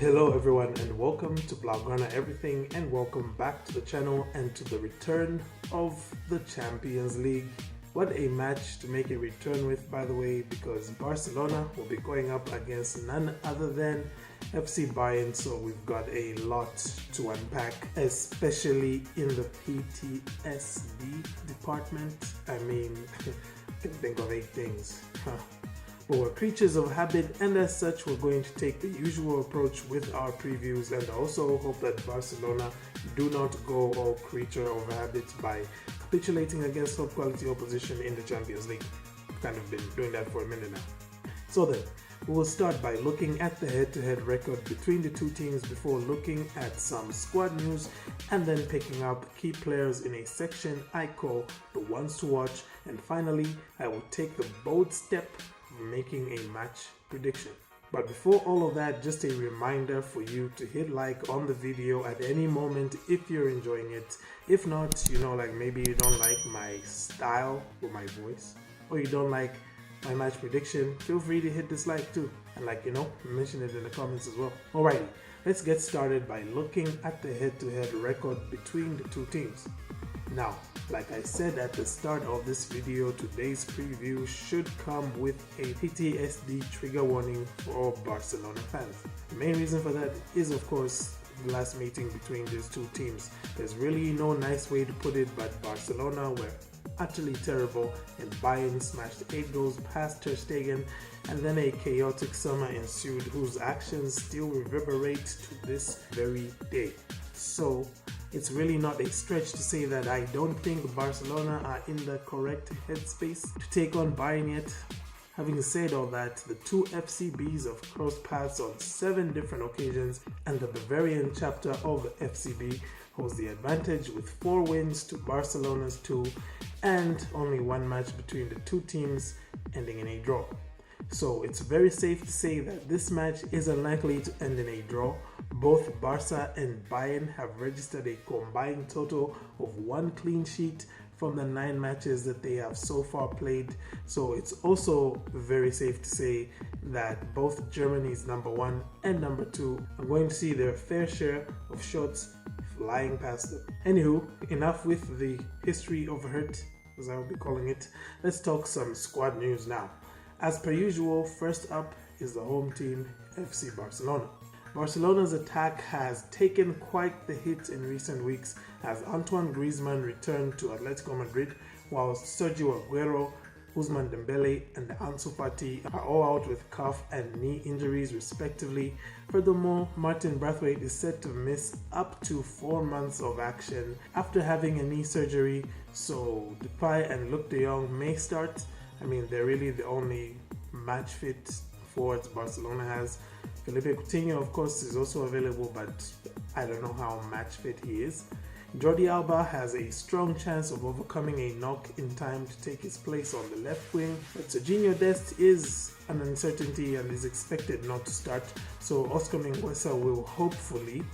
Hello everyone and welcome to Blaugrana Everything, and welcome back to the channel and to the return of the Champions League. What a match to make a return with, by the way, because Barcelona will be going up against none other than FC Bayern, so we've got a lot to unpack, especially in the PTSD department. I mean, I can think of 8 things. But we're creatures of habit, and as such we're going to take the usual approach with our previews, and also hope that Barcelona do not go all creature of habit by capitulating against top quality opposition in the Champions League. I've kind of been doing that for a minute now. So then, we will start by looking at the head-to-head record between the two teams before looking at some squad news, and then picking up key players in a section I call the ones to watch, and finally I will take the bold step making a match prediction. But before all of that, just a reminder for you to hit like on the video at any moment if you're enjoying it. If not, like maybe you don't like my style or my voice, or you don't like my match prediction, feel free to hit dislike too, and mention it in the comments as well. Alrighty, let's get started by looking at the head-to-head record between the two teams. Now, like I said at the start of this video, today's preview should come with a PTSD trigger warning for all Barcelona fans. The main reason for that is, of course, the last meeting between these two teams. There's really no nice way to put it, but Barcelona were utterly terrible and Bayern smashed 8 goals past Ter Stegen, and then a chaotic summer ensued whose actions still reverberate to this very day. So it's really not a stretch to say that I don't think Barcelona are in the correct headspace to take on Bayern yet. Having said all that, the two FCBs have crossed paths on 7 different occasions, and the Bavarian chapter of the FCB holds the advantage with 4 wins to Barcelona's 2, and only 1 match between the two teams ending in a draw. So it's very safe to say that this match is unlikely to end in a draw. Both Barca and Bayern have registered a combined total of 1 clean sheet from the 9 matches that they have so far played. So it's also very safe to say that both Germany's number 1 and number 2 are going to see their fair share of shots flying past them. Anywho, enough with the history of hurt, as I will be calling it. Let's talk some squad news now. As per usual, first up is the home team, FC Barcelona. Barcelona's attack has taken quite the hit in recent weeks as Antoine Griezmann returned to Atletico Madrid, while Sergio Aguero, Ousmane Dembele and Ansu Fati are all out with calf and knee injuries respectively. Furthermore, Martin Braithwaite is set to miss up to 4 months of action after having a knee surgery, so Depay and Luuk de Jong may start. I mean, they're really the only match fit forwards Barcelona has. Felipe Coutinho, of course, is also available, but I don't know how match fit he is. Jordi Alba has a strong chance of overcoming a knock in time to take his place on the left wing, but Serginho Dest is an uncertainty and is expected not to start, so Oscar Mingueza will hopefully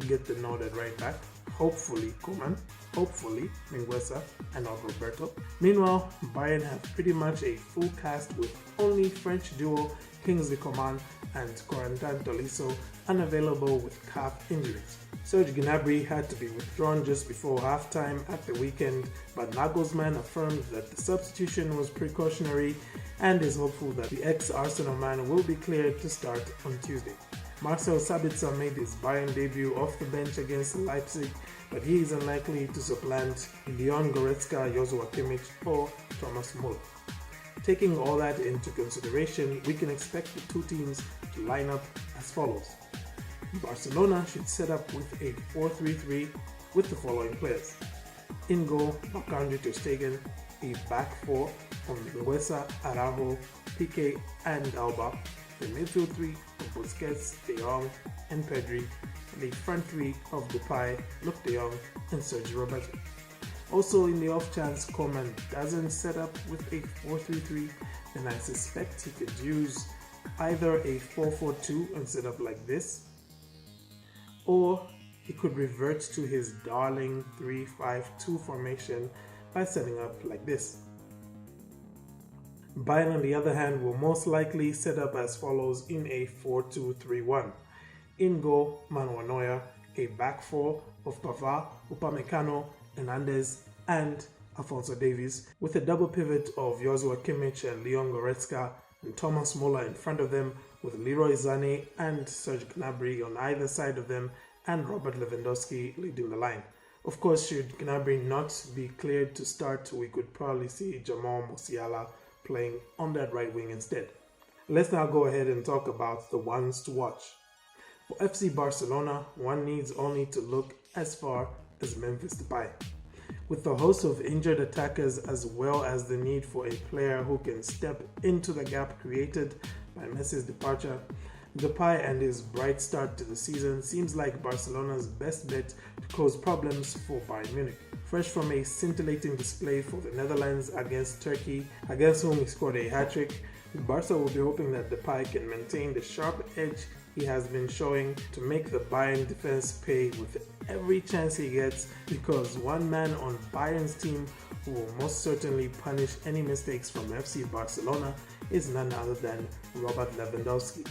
get the nod at right back. Hopefully Koeman, hopefully Mingueza and not Roberto. Meanwhile, Bayern have pretty much a full cast with only French duo Kingsley Coman and Corentin Tolisso unavailable with calf injuries. Serge Gnabry had to be withdrawn just before halftime at the weekend, but Nagelsmann affirmed that the substitution was precautionary and is hopeful that the ex-Arsenal man will be cleared to start on Tuesday. Marcel Sabitzer made his Bayern debut off the bench against Leipzig, but he is unlikely to supplant Leon Goretzka, Joshua Kimmich or Thomas Muller. Taking all that into consideration, we can expect the two teams to line up as follows. Barcelona should set up with a 4-3-3 with the following players. In goal, Marc-Andre Ter Stegen, a back 4 of Mingueza, Araujo, Piqué and Alba, the midfield 3 of Busquets, De Jong and Pedri, and a front 3 of Depay, Luuk de Jong and Sergio Roberto. Also, in the off chance Koeman doesn't set up with a 4-3-3, then I suspect he could use either a 4-4-2 and set up like this, or he could revert to his darling 3-5-2 formation by setting up like this. Bayern, on the other hand, will most likely set up as follows in a 4-2-3-1. In goal, Manuel Neuer, a back four of Pavard, Upamecano, Hernandez, and Alphonso Davies, with a double pivot of Joshua Kimmich and Leon Goretzka, and Thomas Muller in front of them, with Leroy Sané and Serge Gnabry on either side of them, and Robert Lewandowski leading the line. Of course, should Gnabry not be cleared to start, we could probably see Jamal Musiala playing on that right wing instead. Let's now go ahead and talk about the ones to watch. For FC Barcelona, one needs only to look as far as Memphis Depay. With the host of injured attackers as well as the need for a player who can step into the gap created by Messi's departure, Depay and his bright start to the season seems like Barcelona's best bet to cause problems for Bayern Munich. Fresh from a scintillating display for the Netherlands against Turkey, against whom he scored a hat-trick, Barca will be hoping that Depay can maintain the sharp edge he has been showing to make the Bayern defense pay with every chance he gets, because one man on Bayern's team who will most certainly punish any mistakes from FC Barcelona is none other than Robert Lewandowski.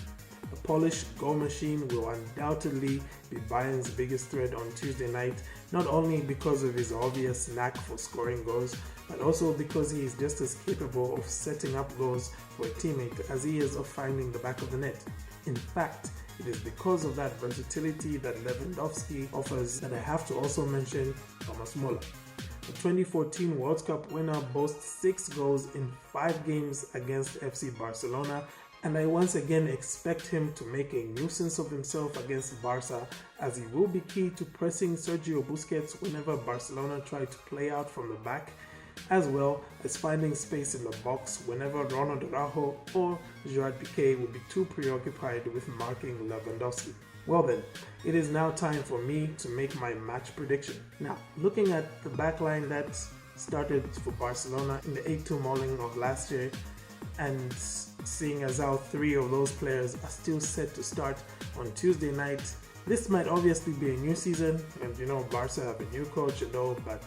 The Polish goal machine will undoubtedly be Bayern's biggest threat on Tuesday night, not only because of his obvious knack for scoring goals, but also because he is just as capable of setting up goals for a teammate as he is of finding the back of the net. In fact, it is because of that versatility that Lewandowski offers that I have to also mention Thomas Muller. The 2014 World Cup winner boasts 6 goals in 5 games against FC Barcelona, and I once again expect him to make a nuisance of himself against Barca, as he will be key to pressing Sergio Busquets whenever Barcelona try to play out from the back, as well as finding space in the box whenever Ronald Araujo or Gerard Piqué will be too preoccupied with marking Lewandowski. Well then, it is now time for me to make my match prediction. Now, looking at the backline that started for Barcelona in the 8-2 mauling of last year, and seeing as how 3 of those players are still set to start on Tuesday night, this might obviously be a new season, and Barca have a new coach and all, but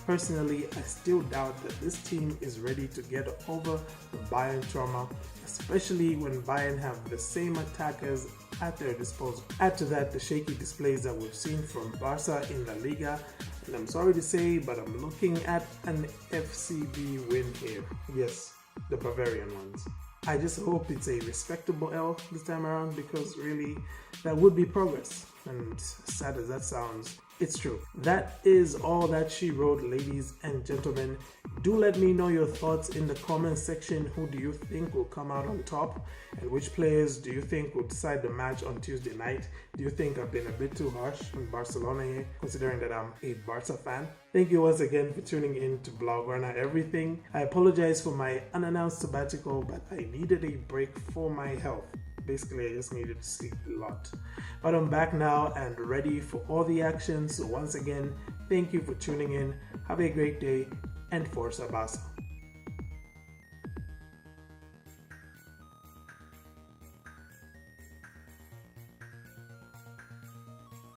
personally, I still doubt that this team is ready to get over the Bayern trauma, especially when Bayern have the same attackers at their disposal. Add to that the shaky displays that we've seen from Barca in La Liga, and I'm sorry to say, but I'm looking at an FCB win here. Yes, the Bavarian ones. I just hope it's a respectable L this time around, because really, that would be progress. And sad as that sounds, it's true. That is all that she wrote, ladies and gentlemen. Do let me know your thoughts in the comment section. Who do you think will come out on top? And which players do you think will decide the match on Tuesday night? Do you think I've been a bit too harsh on Barcelona here, considering that I'm a Barca fan? Thank you once again for tuning in to Blaugrana Everything. I apologize for my unannounced sabbatical, but I needed a break for my health. Basically, I just needed to sleep a lot. But I'm back now and ready for all the action. So once again, thank you for tuning in. Have a great day, and Forza Barca.